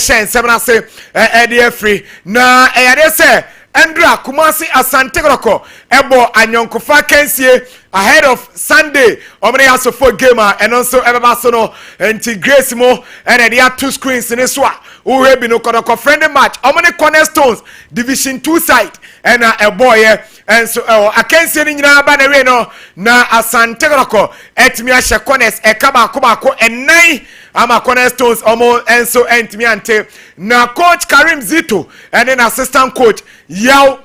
shen semna se e free na eyade se Andra Kumasi Asante Groko Ebo Anyonkofa Kensie ahead of Sunday omne aso for gamer and also ebasono enti Grace mo and there are two screens in this one who have been no friendly match omne cornerstones division 2 side and a boy and so I can't see ni nyina ba na we no na Asante Groko etimi ahye corners e kaba ko and 9 ama cornerstones omo and so entimi ante na coach Karim Zito and then assistant coach Yaw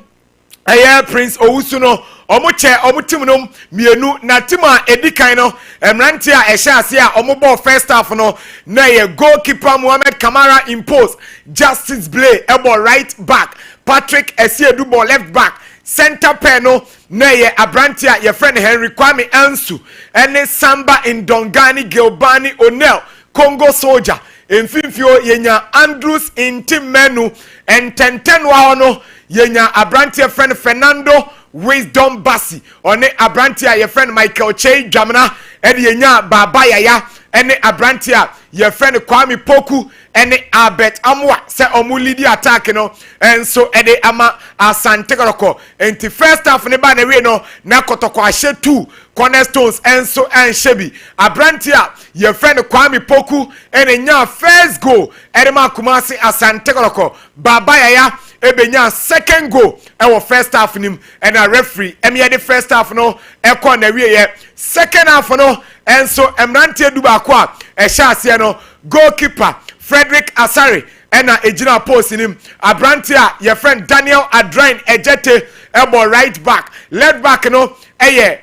Prince Owusuno omo team no mienu na team a edikan no emrante a ehye ase a omo ball first half no na ye goalkeeper Mohamed Kamara impose Justice Blay ebo right back Patrick Esiedu ball left back center pair no na ye abrante a ye friend Henry Kwame Ansu ene Samba Indongani Gilbani Onel Congo Soldier Mfimfio yenya Andrews intim menu ententen wa no yenya abrante friend Fernando Wisdom Bassi one abrante a ye friend Michael Che Jamna ene yenya Baba Yaya ene abrante a ye friend Kwame Poku ene Albert Amwa se omu lead attack no enso ede ama Asante Groko enti first half ne ba na we no na kotoko ahye 2 cornerstones enso shebi abrante a ye friend Kwame Poku ene nya first goal ede ma Kumasi Asante Groko Baba Yaya ebenya second goal our first half nim and a referee emi the first half no ekọ na wie ye second half no enso emrante duba kwa ehya ase no goalkeeper Frederick Asare ena ejina post nim abrante a your friend Daniel Adrain Ejete ebo right back left back no eye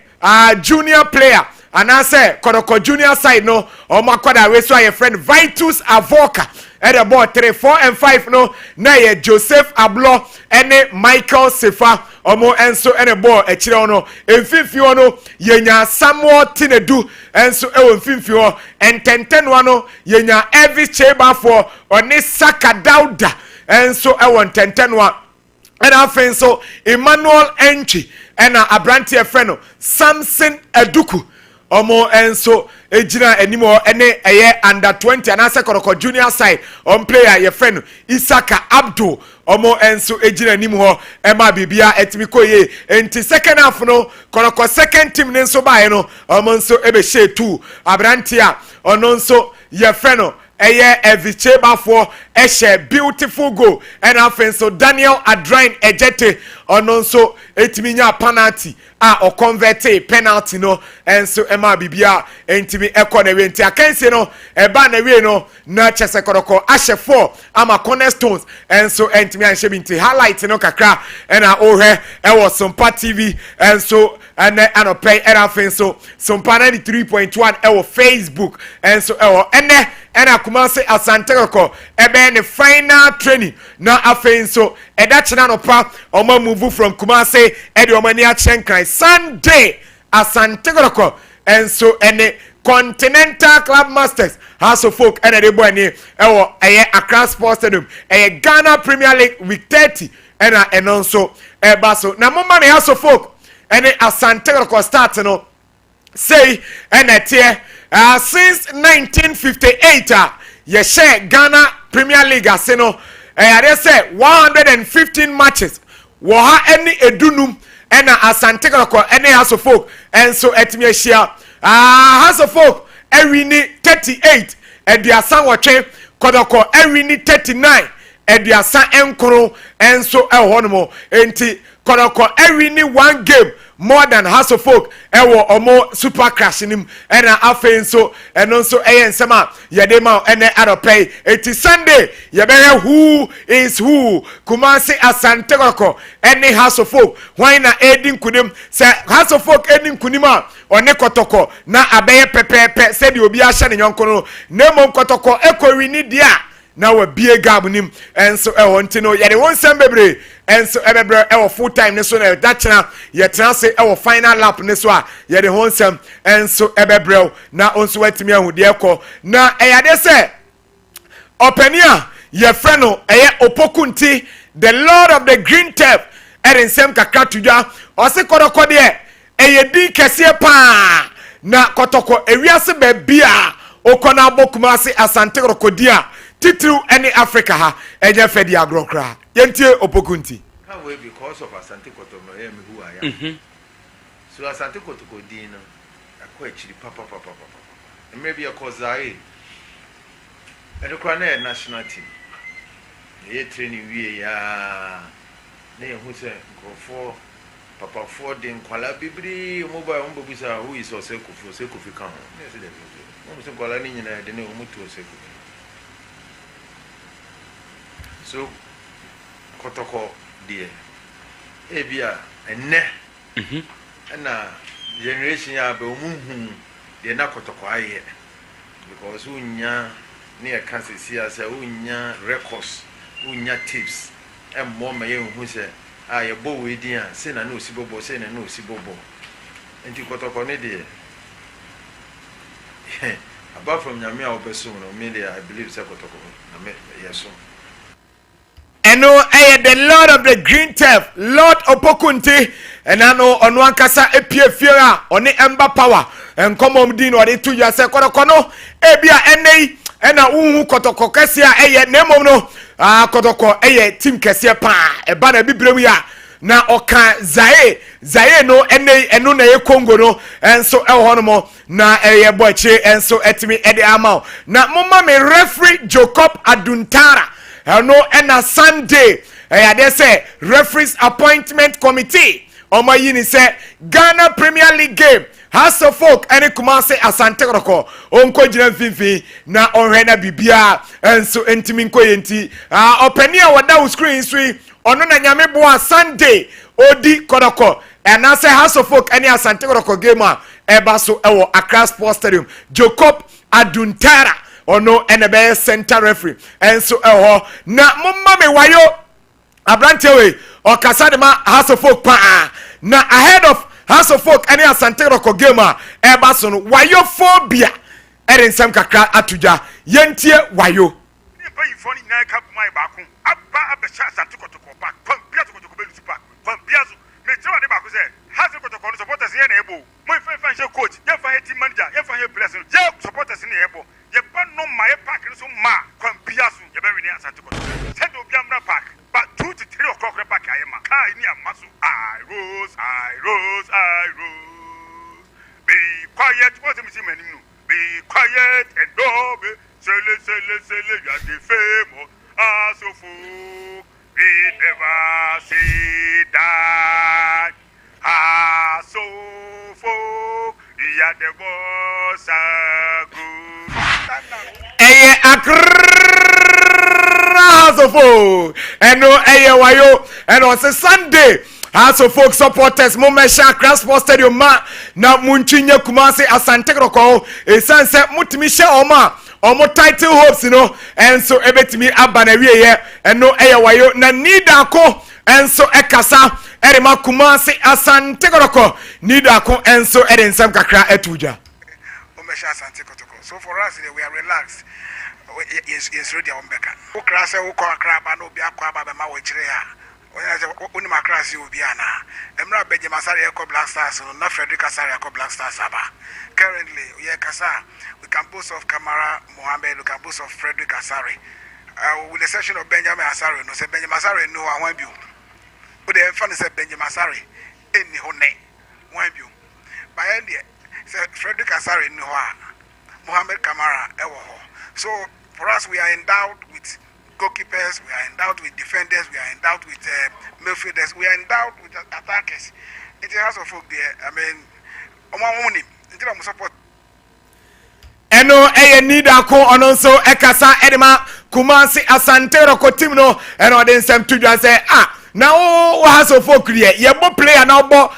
junior player and I say Kodoko junior side no o makwada we so your friend Vitus Avoka at the ball 3, 4 and 5 no na ye Joseph Ablo ene Michael Sefa omo enso ene ball e kire no emfimfio no yenya Samuel Tinedu enso e emfimfio ententen no yenya Elvis Cheba for oni Saka Dauda enso e won tenten wa and afen so Emmanuel Enchi ena abrante friend Samson Eduku omo enso ejina enimo ene eye under 20 and ase koroko junior side on player ye friend Isaka Abdul omo enso ejina enimo ho ema bibia etimiko ye enti second half no koroko second team ne nso bae no omo enso ebe share 2 abrantia ono nso ye friend eye Evicheba for eshe beautiful goal and offense so Daniel Adrain Ejete ono nso etiminya penalty o convert penalty no enso ema bibia entimi ekọ na we enti akanse no eba na we no na chese koroko ashe 4 ama cornerstones enso entimi anhye binti highlight no kakra ena ohwe ewo Sompa TV enso ene anopay era fenso Sompa 93.1 ewo Facebook enso ewo ena Kumasi Asante Groko ebe ne final training na afenso eda chena no pa omo move from Kumasi ede omani a chenkran Sunday Asante Groko enso ene Continental Club Masters House of Folk ene de boy ni ewo eye Accra Sports Stadium eye Ghana Premier League week 30 ena enonso eba so na mo man House of Folk ene Asante Groko start no say ene tie since 1958 ye share Ghana Premier League aseno they say 115 matches wo ha any edunum ena Asante Groko any House of Folk and so etimi ahia House of Folk ewini 38 eduasa wotwe Kodoko ewini 39 eduasa enkoro enso ehonmo enti Kodoko ewini 1 game more than House of Folk ewo omo super crash nim ena afenso enonso ensema yedema ene aropay eti Sunday yebere who is who Kumasi Asante Groko any House of Folk why na edin kunim se House of Folk edin kunima one Kotoko na abeye pepepe se di obi ahye ne nyonko no nemo Kotoko ekowini dia na we bie gab nim enso enti no yede won sem bebre enso ebebre e full time ne so na that chana ye transe e final lap ne so a yede won sem enso ebebre na onso watimi ahude ekọ na eyade se openia ye freno eye opokunti the lord of the green turf ensem kakra tudwa o se Kodoko de eye din kese pa na Kotoko ewiase ba bia okona Kumasi Asante Groko dia titru any Africa ha enye fedi agro kra yentie opokunti how we because of Asante Kotoko who I am so Asante Kotoko dino akwachi papa and maybe a cause I and the national team ye training we ya na who say go for papa for den kwala bibiri mobile on bobisa who is oseko for seko fi kan na say dem mo say kwala ni nyina de ne o mutu oseko so Kotoko dear ebia enne na generation ya be omuhu de na Kotoko aye because unya ne ka sisi asa unya records unya tips and more me hu say aye bo we dia say na no sibobo say na no sibobo enti Kotoko ne de apart from nyame a obeso no me I believe say Kotoko na me yeso eno the Lord of the Green Turf, Lord Opokunti, and I know on one kasa epie fiera on the ember power and come on din or the 2 years kono ebia ene ena uhu Kotoko kesia nemo no Kotoko team kesia pa eba na bibrem ya na oka zae no eno na ye Congo no enso hono na boche enso etimi ede amao na mama me referee Jacob Aduntara no ena Sunday they say referees appointment committee omo yini say Ghana Premier League game House of Folk any Kumase Asante Kotoko onko jina finfi na onhena bibia enso entimi nkoyenti openia wada screen sui ono na nyame boa Sunday odi Kotoko and I say House of Folk any Asante Kotoko game eba so ewo Accra Sports Stadium Jacob Aduntara ono NBS center referee enso na mumma me wayo abrante we o kasa de ma House of Folk pa na ahead of House of Folk any Asante Kotoko game eba so no wayo phobia ensem kakra atuja yentie wayo ni pa yifo ni na ka mai ba ko abba abesha Asante Kotoko pa kwambia Kotoko be lusu pa kwambia so me jewa de ba ko se House of Kotoko supporters ye na ebo mo fa she coach ye fa team manager ye fa president ye supporters ni ebo ye ba no ma ye park so ma kwambia so ye be wini Asante Kotoko send obi amra park but 2 to 3 o'clock park aye ma kai ni amaso I rose be quiet what me see many no be quiet and do be sele you are the famous asofu we never see that asofu you are the boss House of Folk eno wayo and on Sunday House of Folk supporters Momesha Accra Sports Stadium ma na munchinya Kumase Asante Kotoko esanse mutimi she omo title hopes enso ebetimi abana wiye eno wayo na nida ko enso ekasa erema Kumase Asante Kotoko nida ko enso edensam kakra etuja Momesha Asante Kotoko. So for us we are relaxed. Yes ready on beka. Wo krase wo ko akra ba no bi akwa ba be ma wo kire ya. Oni makrasi obi ana. Emra beje masare ekọ Black Stars no na Frederick Asare ekọ Black Stars aba. Currently we kasa we can boast of Kamara Mohammed, we can boast of Frederick Asare. With the session of Benjamin Asare no say Benjamin Asare no wan bi. But the fan say Benjamin Asare eni ho ne wan bi. By end say Frederick Asare no ha. Mohammed Kamara ewo ho. So for us we are endowed with goalkeepers, we are endowed with defenders, we are endowed with midfielders, we are endowed with attackers. It has a folk there. I mean, Omawuni, until I'm support. Eno nida ko ononso ekasa edema Kumasi Asante Kotoko team no eno den sem tuju say na o House of Folk here ye bo player na bo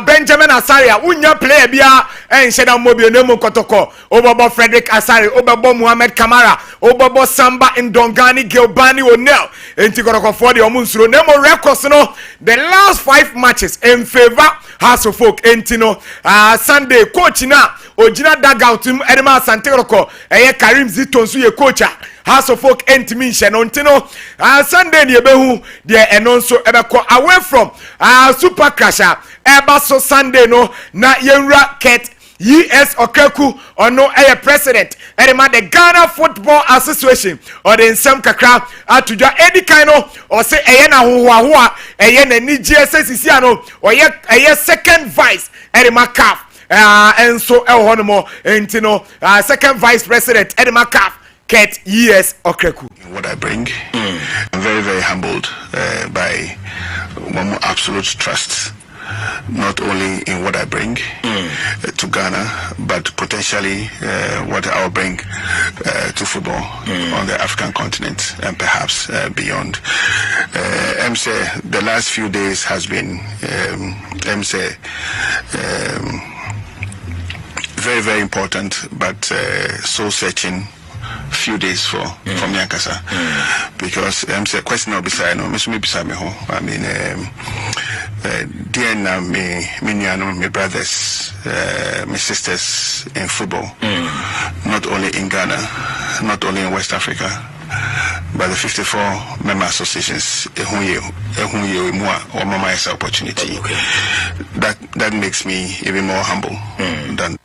Benjamin Asare unya player bia enhye na mobile nemu Kotoko obobo Frederick Asare obobo Mohammed Kamara obobo Samba Ndongani Gilbani Onel enti Kotoko for the omunsuro nemu records no the last 5 matches in favor House of Folk enti no Sunday coach na ojina dugout mu edema Asante Kotoko Karim Zito nso ye coach House of Folk entimi nhye no ntino Sunday ne ebehu de eno nso ebeko away from Super Crasher eba so Sunday no na yenra ES Okreku ono eye president edema the Ghana Football Association or the nsem kakra atudwa edi kan no or say eye na hohoa eye na ni GSS ano or eye second vice edema CAF and so honomo entino second vice president edema CAF Ket ES Okreku. What I bring, I'm very, very humbled by one absolute trust, not only in what I bring to Ghana, but potentially what I'll bring to football on the African continent and perhaps beyond. The last few days has been very, very important, but soul searching few days for from Yankasa because say question beside no me beside me home. I mean DNA me brothers my sisters in football, not only in Ghana, not only in West Africa, but the 54 member associations or mama is opportunity. That makes me even more humble than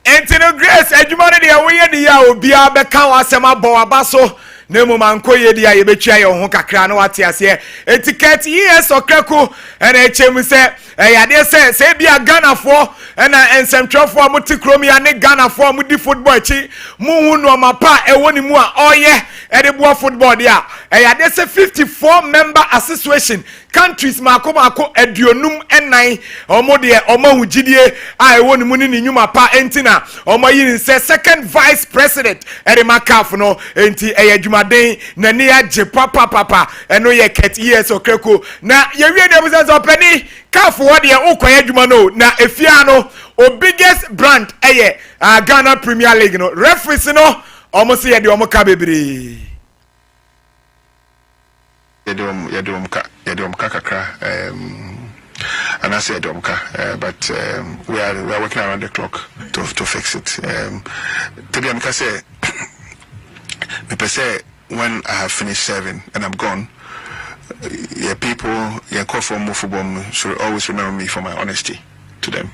Entino Grace adwumane de awoye de ya obia beka wasema bo abaso nemu mankoye de ya yebetwa ye ho kakra na wate ase etiquette ES Okreku ena echemu se yade se bia Ghana fo ena ensentwofo amuti kromia ne Ghana fo amudi football chi muhu no mapa ewoni mu a oye edebua football dia yade se 54 member association countries mako aduonum enan omo de omo hugidie a ewoni mu ni nyuma pa entina omo yin se second vice president edema CAF no enti eyadwumaden na ne agye papa eno ye Ket ES Okreku na ye wie de business openi CAF wo de ukoye adwuma no na efia no o biggest brand Ghana Premier League no referees no omo se ye de omo ka bebre yadom kakra and I said but we are working around the clock to fix it. To be honest, say when I have finished serving and I'm gone, people call for more football should always remember me for my honesty to them.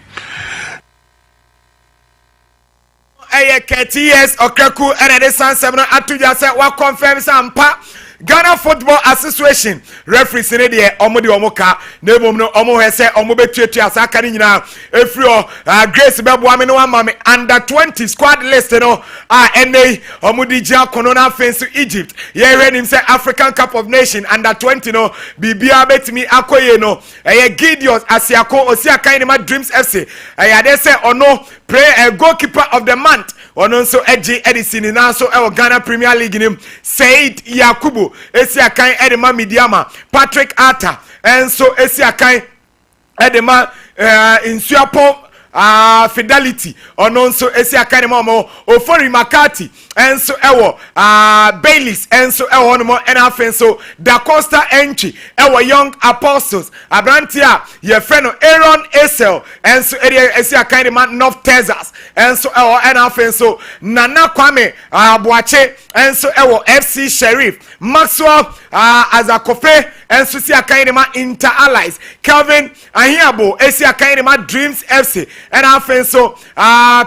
Ket ES Okreku and the San Seven Atuja said what confirms Sompa Ghana Football Association referees in the omodi omoka na emom no omo hese omo betuatu asaka ni nyina efrio Grace bebo ame no amame under 20 squad list no ene omodi gia kono na fence Egypt ye renim say African Cup of Nation under 20 no bibia betimi akoye no Gideon Asiako Osiaka ni ma Dreams FC de say ono play goalkeeper of the month ono nso Edison na so Ghana Premier League nim Said Yakubu Esiakan Edema Midiama Patrick Atta enso Esiakan Edema Insuapo Fidelity ono nso Esiakan mo Ofori Makati enso ewo Baileys enso ewo no mo enafenso Da Costa entry ewo Young Apostles Abrantia ye friend Aaron Esel enso Esiakan ma North Texas enso ewo enafenso Nana Kwame Abuache enso ewo FC Sheriff Maxwell Azakofe enso Esiakan ma Inter Allies Kelvin Ahiabo Esiakan ma Dreams FC enafenso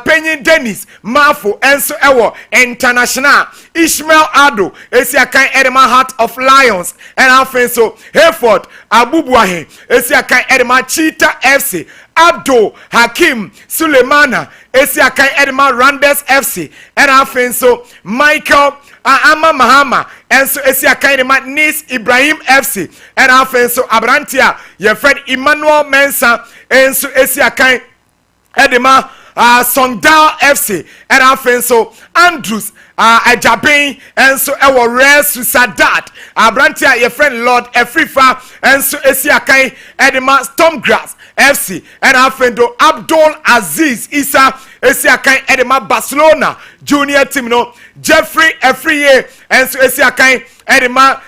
Penny Dennis Mafo enso ewo International Ishmael Ado Esiakan Edema Heart of Lions and Afenso Hayford Abubuahe Esiakan Edema Cheetah FC Abdul Hakim Sulemana Esiakan Edema Randes FC and Afenso Michael Ama Mahama and so Esiakan Edema Nis Ibrahim FC and Afenso Abrantia your friend Emmanuel Mensa and so Esiakan Edema Songdal FC and Afenso Andrews Ajaben and so ewo Res Sadat Abrantia your friend Lord Efrifa and so Esiakan Edema Stormgrass FC and Afendo Abdul Aziz Isa Esiakan Edema Barcelona Junior team no Jeffrey Efriye and so Esiakan Edema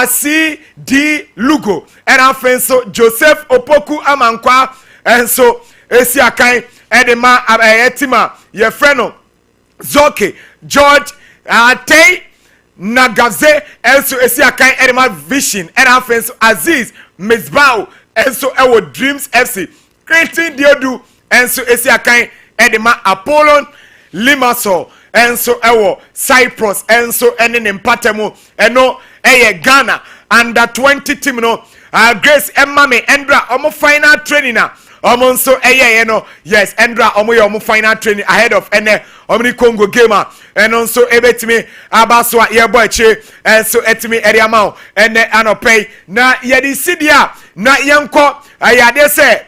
CD Lugo and Afenso Joseph Opoku Amankwa and so Esiakan Edema Etima your friend Zoke George Tay Nagaze enso Esiakan Edema Vision and Afenso Aziz Misbao enso ewo Dreams FC Creating Diodu enso esi akan edema Apollon Limassol enso ewo Cyprus enso ene ne mpatemu eno eye Ghana under 20 team no Grace Emame Endra omo final training na omo nso eye no yes Endra omo ye omo final training ahead of ene omni Congo game eno nso ebetimi abaso a ye boy che enso etimi eriama ene anopay na ye di sidia na yenko ayade se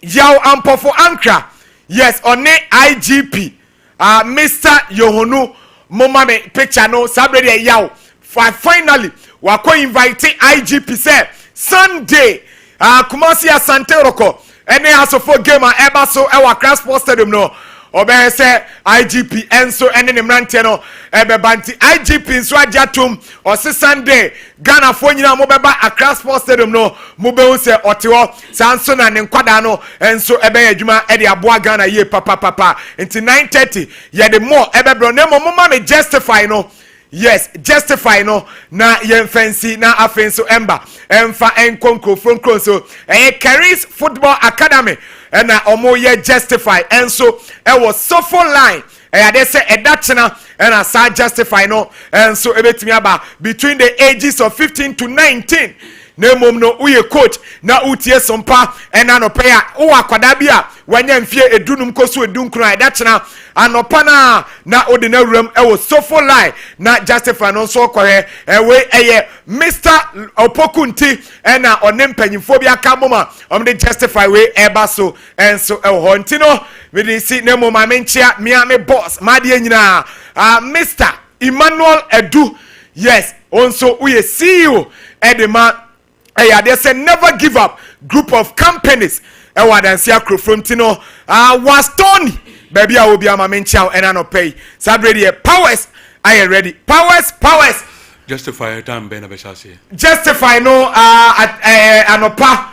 yaw ampofo ankra yes one IGP Mr. Yohonu momame picture no sabrede yaw finally wako invite IGP say Sunday Kumasi Asante Roko ene asofo game eba so e wa Accra Sports Stadium no obey say IGP enso ene ne mrante no ebe banti IGP nso ajatum o se Sunday Ghana fo nyina mo beba Accra Sports Stadium no mo be hu se otewo sanso na ne nkwada no enso ebe adwuma e de aboa Ghana ye papa until 9:30 ye de more ebe bro na mo ma me justify no yes justify no na yen fancy na afenso emba emfa enkonkro from so Caris Football Academy and omo ye justify enso e was so full line they say edachina and asa justify no and so ebetimi aba between the ages of 15 to 19 na mom no uye coach na utie Sompa ena no pay wo akwada bia wanya mfie edunum koso edunkran edachina anopa na odi na wuram e wo so full line na justify no so kwere we eye Mr. Opokunti ena onempanyimfo bia ka moma omde justify we eba so enso e ho ntino we dey see na moma menchia me boss ma de nyina Mr. Emmanuel Edu yes onso uye CEO edema they say never give up group of companies wadansia krofromtino was Tony baby I will be a menchao and no pay sabredi powers I ready powers justify time ben abeshase justify no anopa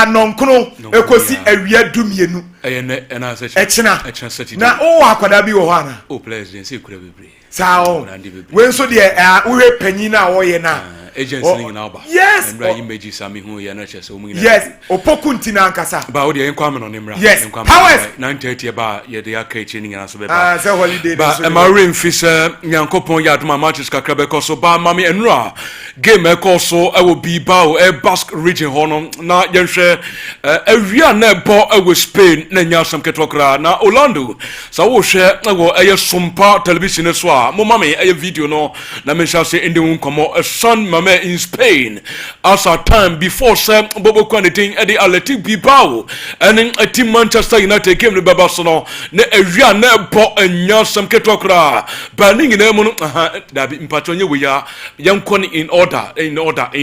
nonkono ekosi awia dumienu na se echina na o akwada bi wo hana o players den se kura bebre sao we so de uhe panyin na wo ye na agency ni na ba yes and right image sami hu ya na chese o mu yes opokunti na nkasa ba o de enko ameno ne mra enko powers 9:30 ba ye de aka echi ni na so be ba say holiday ba e ma remfisa nyankopon ya adoma matches kakra be koso ba mami enra game e koso e wo bi ba o e Basque region hono na yenhwe awia na bo e wo Spain na nyasam ketokra na Orlando sa wo hwe e wo e Sompa television so a mo mami e video no na me shall say ende nkomo son mama in Spain as a time before some bobo quantity at the Athletic Bilbao and in a team Manchester United came to Babasono ne awia na bo nyasam ketokra banning in emonu da bi mpatonye we ya yankon in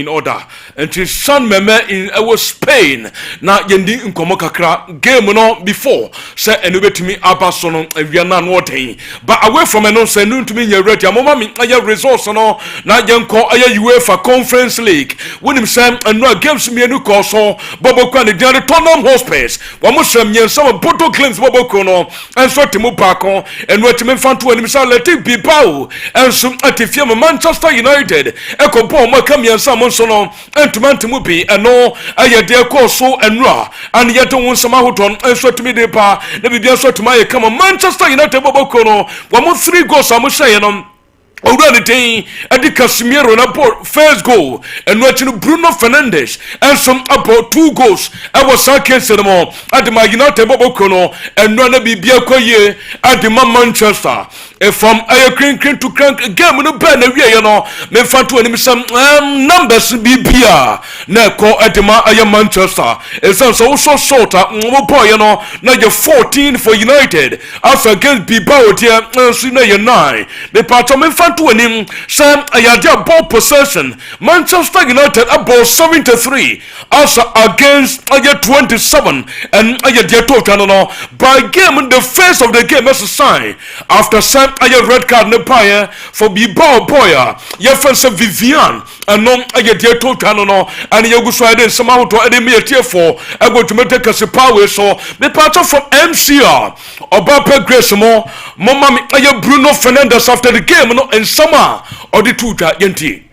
order and his son mama in our Spain na yendi nkomo kakra game no before say enubetumi abasono awia na no den but away from eno say no ntumi nya ready amoma mi aya resource no na yenko aya UEFA Conference League winim sam anwa games mienu ko so bobokwa ne diare Tottenham Hotspur wamo sam nyen some Bodo Glimt boboko no enso temu baako enwa timi fanto anim sa Athletic Bilbao enso atifia Manchester United eko ball mo kamia sam nso no entuma bi eno aya de ko so enwa an yeto won sama hoton enso timi de pa na bibia so tuma ye kama Manchester United boboko no wamo 3 goals am say no already day at the Casemiro na first goal and watching Bruno Fernandes and some about 2 goals I was against them all at the United Bobokono and no na bibia koye at the Manchester from a crank to crank game no ben we no me fanto anim some numbers bibia na ko at the Manchester it's also so short boy you know na you 14 for United as against Bilbao there so na you 9 the part of me to him some ayade ball possession Manchester United about 73 also against 27 and ayade total no by game the face of the game as a sign after some red card ne paye for Bilbao boya ye fancy Vivian and no ayade total no and you go so ade somehow to ade me tie for I go to make a power so the part from MCR Obape Grace mo mama me aye Bruno Fernandes after the game no and summer or the tuta yenti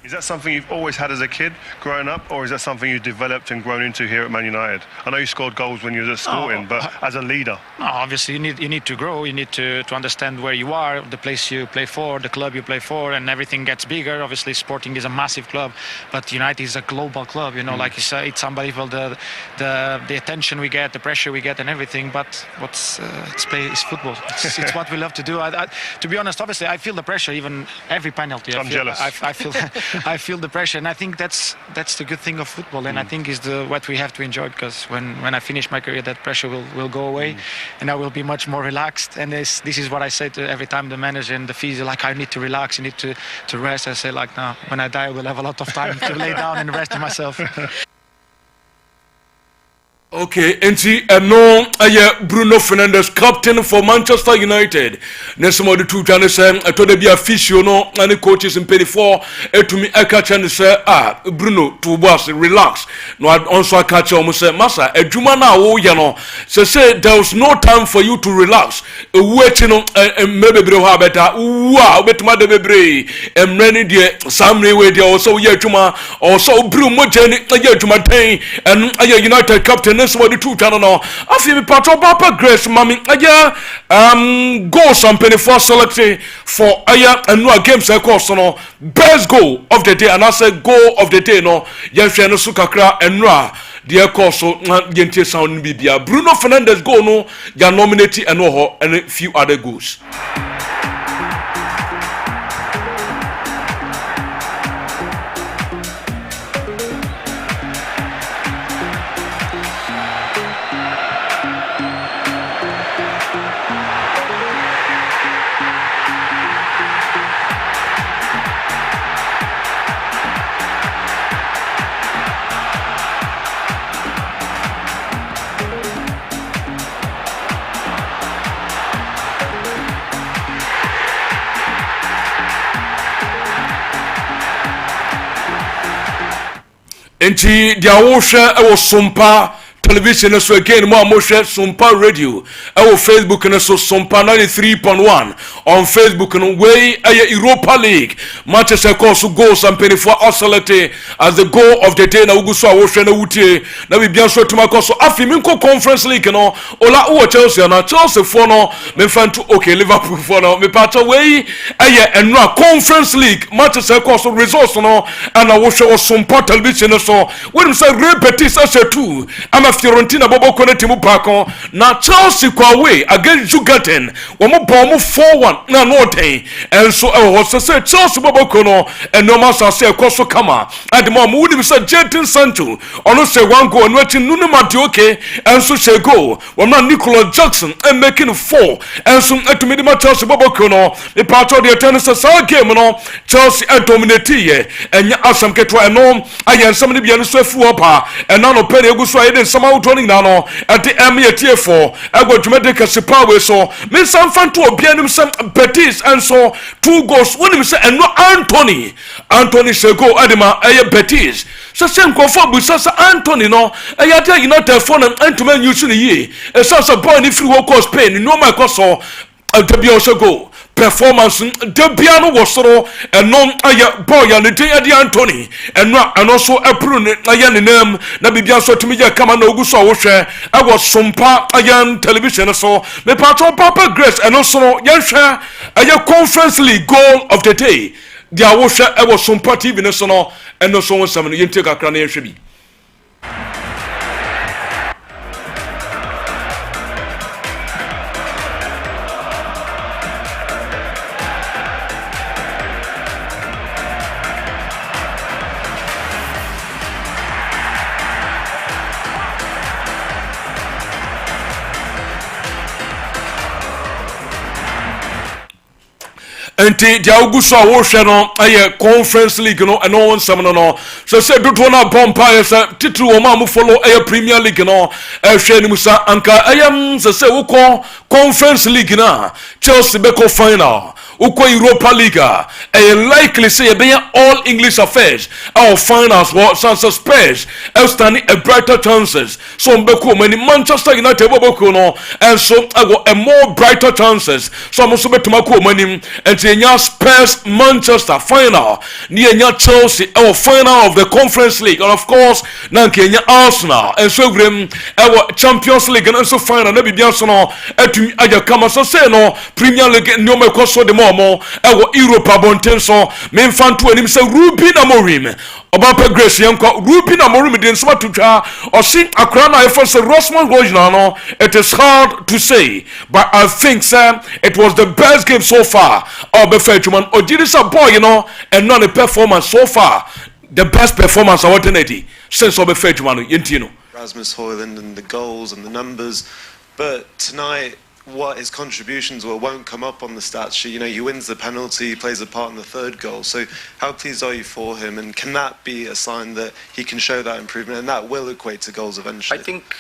Is that something you've always had as a kid growing up, or is that something you developed and grown into here at Man United? I know you scored goals when you were at Sporting, but as a leader. No, obviously you need to grow. You need to understand where you are, the place you play for, the club you play for, and everything gets bigger. Obviously, Sporting is a massive club, but United is a global club. You know, like you say, it's unbelievable the attention we get, the pressure we get, and everything. But it's football. It's what we love to do. To be honest, obviously, I feel the pressure even every penalty. I'm jealous. I feel the pressure, and I think that's the good thing of football, and I think is what we have to enjoy, because when I finish my career, that pressure will go away, and I will be much more relaxed. And this is what I say to every time the manager and the physio, like, I need to relax, you need to rest. I say, like, no, when I die, I will have a lot of time to lay down and rest myself. Okay, enti eno Bruno Fernandes, captain for Manchester United. Nesimo de two chane say to de bia official no and coaches in 24 etumi ekacha ne say Bruno to boss relax. No also akacha omo say massa adwuma na wo ye no say there was no time for you to relax. Ewu echi no mebebre ho abeta wa obetuma de bebre emrani de samre we de also ye adwuma also Bruno jeni ye adwuma ten and United captain somebody two channel no afi me patro papa grace mami goal something for selected for anu games course no best goal of the day, and I say goal of the day no yenhwe no sukakra anu the course so yentie sound bibia Bruno Fernandes goal no ya nominate anu ho and a few other goals. Enti dia wo hwe e Sompa television so again mo hwe Sompa radio e Facebook na so Sompa 93.1 on Facebook no way Europa League matches course goals and 24 oscillate as the goal of the day na ugu so wo hwe na wutie na bibia so tuma course afi minko conference league no ola wo Chelsea na Chelsea for no me fanto okay Liverpool for no me pato way enra conference league matches course results no and wo hwe Sompa television so when say repetis as a two Fiorentina bobo connect mu pakon na Chelsea kwa away against Juventus wo mo bon mo 4-1 na no ten enso ho say Chelsea bobo kono eno ma say ekoso kama ademo mo wudi say Jadon Sancho ono say one goal no achi nunu Matioke enso say goal wo na Nicolas Jackson making 4 enso atumi di ma Chelsea bobo kono e part of the tennis say game no Chelsea dominate ye enya asam ketwa eno ayensam ne bia no so afu opa ena no pere egu so ayede sama utoning na no ati M84 ego dwumede kase power so me sam fanto obianim sam Betis and so 2 goals wonim se eno Anthony Sego adema Betis so sem konfo bu so Anthony no ayade United for na antuma nyusu ne yi e so boy ni free wo course Spain no my course so debia so go performance debia no wosoro enon boy ya ne dey Anthony and also approve ne nam na bibia so tumi je kama na ogu so wo hwe e wo Sompa television so me patron Papa Grace and also yenhwe conference league goal of the day dia wo hwe e wo Sompa TV ne so no and so won sam no yente kakra na yenhwe bi. Enti dia uguso a wo hwe no conference league no eno wonsam no so say dodo na bompa say title wo ma mo follow Premier League no hwe ni musa anka so say wo conference league na Chelsea be ko final uko Europa League likely say be all English affairs our finals what sans Spurs outstanding a brighter chances so mbeko many Manchester United boboko no and so a more brighter chances so mo so betuma ko mani and nya Spurs Manchester final ni nya Chelsea our final of the Conference League and of course na Kenya Arsenal and so grem our Champions League and so final na bibia so no atumi aja kama so say no Premier League no me koso de momo our Europa bonten so me mfanto anim say Ruben Amorim Obapa Grace yanko Ruben Amorim den so atutwa o sin akra na efo say Rosman Gojna no it is hard to say but I think sir it was the best game so far Obafechuman Ojirisa boy you know and not a performance so far the best performance alternative since Obafechuman yentino Rasmus Højlund and the goals and the numbers, but tonight what his contributions won't come up on the stats sheet. You know, he wins the penalty, he plays a part in the third goal. So how pleased are you for him, and can that be a sign that he can show that improvement and that will equate to goals eventually? I think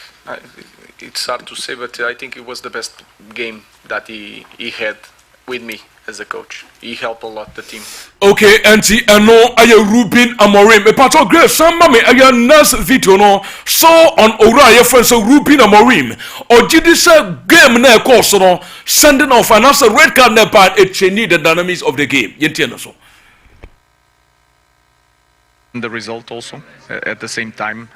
it's hard to say, but I think it was the best game that he had with me as a coach. He helped a lot the team. Okay, auntie, no, I Ruben Amorim. A part of Grace, some mommy, I nurse video no. So on Oriya friends, so Ruben Amorim. Or did this game na course no sending off and also red card na part it change the dynamics of the game. Yentiana so. The result also at the same time.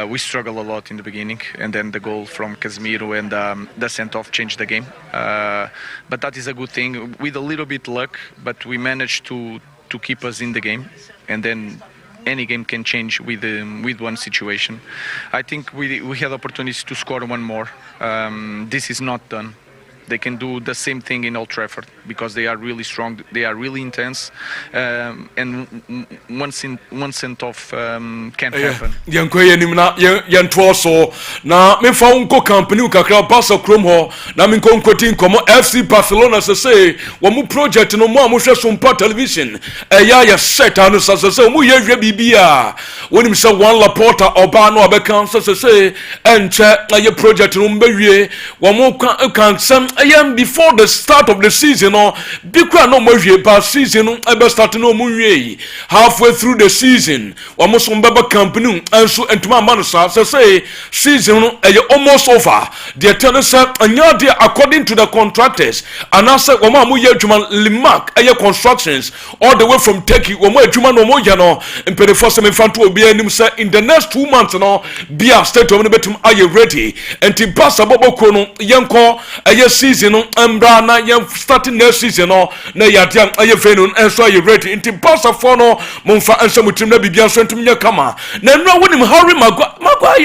We struggled a lot in the beginning, and then the goal from Casemiro and the send-off changed the game. But that is a good thing. With a little bit luck, but we managed to keep us in the game, and then any game can change with one situation. I think we had opportunities to score one more. This is not done. They can do the same thing in Old Trafford because they are really strong, they are really intense, and one send-off can't happen. Yankoye nimna yantwo so na me fa unko company kakra Barca Chrome ho na me nko nkoti nkomo FC Barcelona say wo mu project no mo amhwe Sompa television ya set anu say mu ye hwe bibia wonim say one Laporta oba no obeka say enche na ye project no mbewie wo mu kan sem before the start of the season or bikwa no mwe ba season ebe start no mwe halfway through the season wa mo so mbaba company enso entuma man say season almost over the turn say anya dey according to the contractors and I say wo ma mo ye adwuma Limak constructions all the way from Turkey wo mo adwuma no mo ya no impedefo se mfanto obi anim say in the next 2 months no bia state of no betum are ready enti Barca boboko no yenko season mbra na yam starting next season no na yadiam ayefenu enso aye ready inti Barca for no momfa enso mutim na bibia so ntum nya kama na nra wonim Harry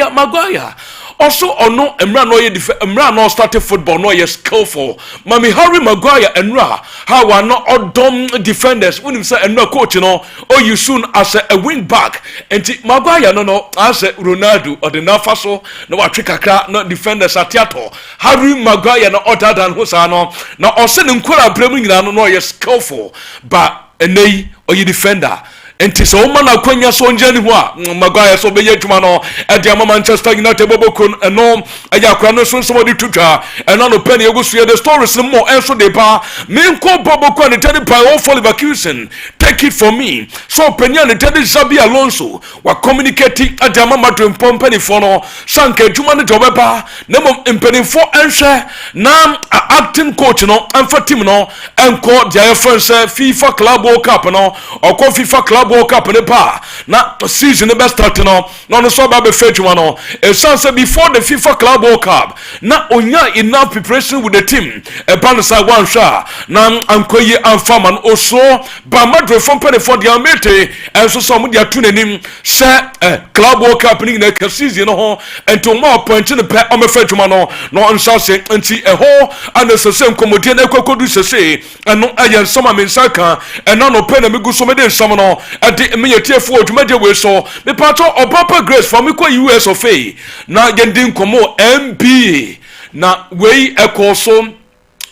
Maguire also ono emra no ye emra no started football no ye skillful mami Harry Maguire enra how are no odom defenders wonim say enra coach no or you soon as a wing back enti Maguire no as Ronaldo or the nafaso no wa twekakra no defenders atiato Harry Maguire no other than Hosano na ose ne nkora bremu nyina no ye skillful but enei or you defender enti so man akwanya so njani ho a Maguire so be yedwuma no e dia Manchester United bobokon eno aya akwa no so somebody tutwa eno no pen yegusu the stories mo enso de pa me nko bobokon ne tedi pa o for Leverkusen take it for me so penya ne tedi Xabi Alonso wa communicate adia Madrid pompani for no sanka dwuma ne jobeba na mom impeni for enhwe na acting coach no amfa team no enko dia France FIFA Club World Cup no okọ FIFA Club World Cup ne pa na season ne best start no so ba be fetchuma no e say before the FIFA Club World Cup na onya enough preparation with the team e ban say one sha na ankoye amfaman oso ba Madrid from penny for the amete and so mu dia tu nanim say Club World Cup ni na season no and to more point ne pe o me fetchuma no nsa say nti e ho and the same commodity na kokodu say eno ayen sama mensaka eno no pe na megu so me de nsam no ade me yetiefo odwumade we so me pato Obapa Grace for me ko US of A na yendin komo MBA na we ekoso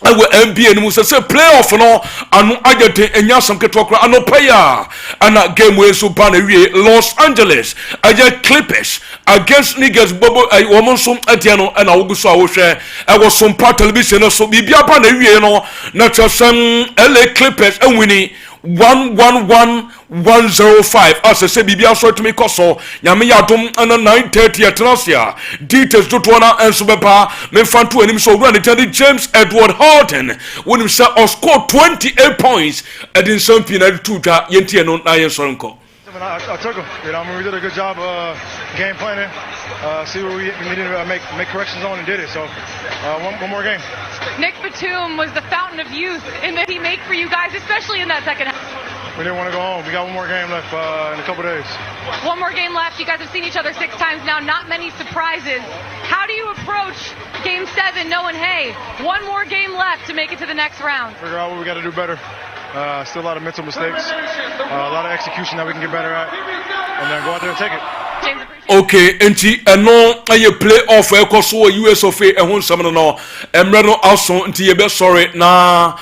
ewe NBA no say playoff no anu agete enya sam keto kra anopaya ana game we so ba na wie Los Angeles aye Clippers against niggas bobo womo so atia no na woguso a wo hwe ewo Sompa television so bibia ba na wie no na twasem LA Clippers enwini 111-105 as say bibia so to me koso nyame yadom ana 9:30 atlasia details to na enso beba me fanto anim so run the James Edward Horton when he scored 28 points at in something at two yentie no na yenso I took him. You know, I mean, we did a good job game planning. See what we needed to make corrections on and did it. So one more game. Nick Batum was the fountain of youth in that he made for you guys, especially in that second half. We didn't want to go home. We got one more game left in a couple days. One more game left. You guys have seen each other 6 times now. Not many surprises. How do you approach Game 7 knowing, hey, one more game left to make it to the next round? Figure out what we got to do better. Still a lot of mental mistakes, a lot of execution that we can get better at, and then go out there and take it. Okay, enti eno aye play off ekoso US of A ehun sam no emre no aso enti ye be sorry na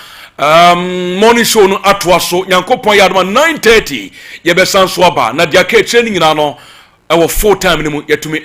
morning show no atoaso nyankopon yadoma 9:30 ye be sanso aba na dia ka training na no e wo full time ni mu yetumi